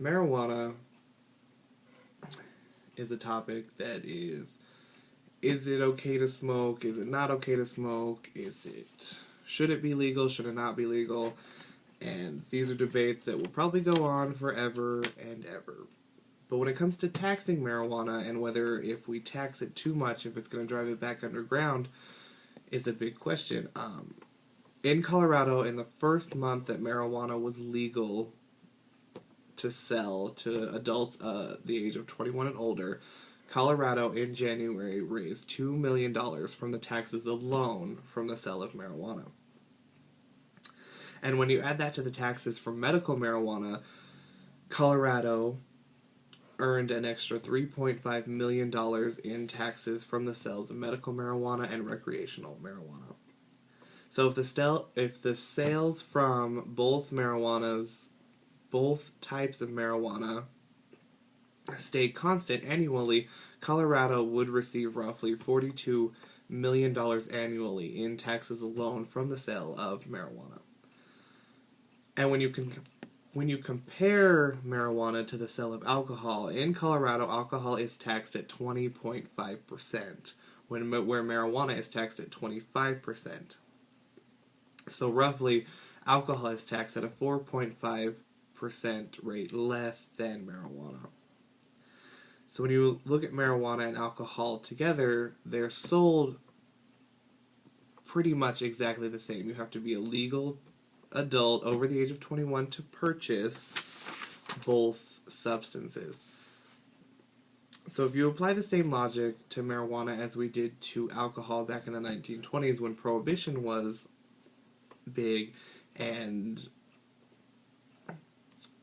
marijuana is a topic that is it okay to smoke? Is it not okay to smoke? Should it be legal? Should it not be legal? And these are debates that will probably go on forever and ever. But when it comes to taxing marijuana and whether if we tax it too much, if it's going to drive it back underground, is a big question. In Colorado, in the first month that marijuana was legal to sell to adults the age of 21 and older, Colorado in January raised $2 million from the taxes alone from the sale of marijuana. And when you add that to the taxes for medical marijuana, Colorado earned an extra $3.5 million in taxes from the sales of medical marijuana and recreational marijuana. So if the sales from both types of marijuana stayed constant annually, Colorado would receive roughly $42 million annually in taxes alone from the sale of marijuana. And when you compare marijuana to the sale of alcohol, in Colorado, alcohol is taxed at 20.5%, where marijuana is taxed at 25%. So roughly, alcohol is taxed at a 4.5% rate less than marijuana. So when you look at marijuana and alcohol together, they're sold pretty much exactly the same. You have to be a legal adult over the age of 21 to purchase both substances. So if you apply the same logic to marijuana as we did to alcohol back in the 1920s when Prohibition was big and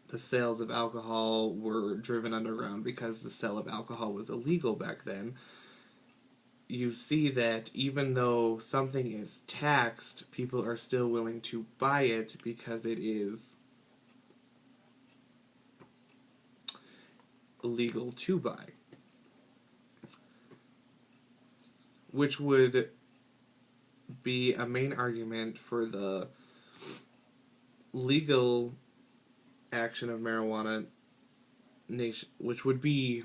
the sales of alcohol were driven underground because the sale of alcohol was illegal back then, you see that even though something is taxed, people are still willing to buy it because it is illegal to buy. Which would be a main argument for the legal action of marijuana nation, which would be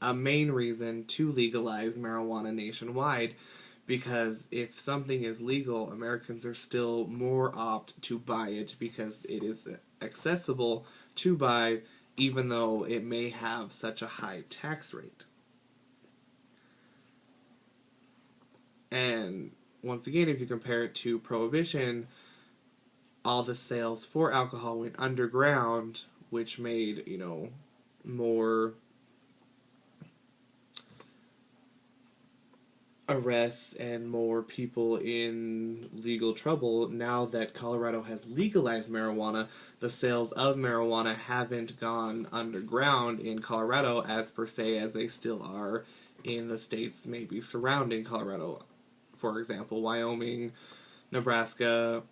a main reason to legalize marijuana nationwide, because if something is legal, Americans are still more apt to buy it because it is accessible to buy, even though it may have such a high tax rate. And once again, if you compare it to Prohibition, all the sales for alcohol went underground, which made, more arrests and more people in legal trouble. Now that Colorado has legalized marijuana, the sales of marijuana haven't gone underground in Colorado as per se as they still are in the states maybe surrounding Colorado. For example, Wyoming, Nebraska,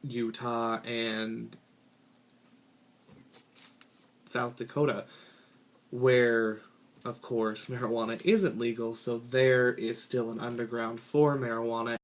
Utah, and South Dakota, where, of course, marijuana isn't legal, so there is still an underground for marijuana.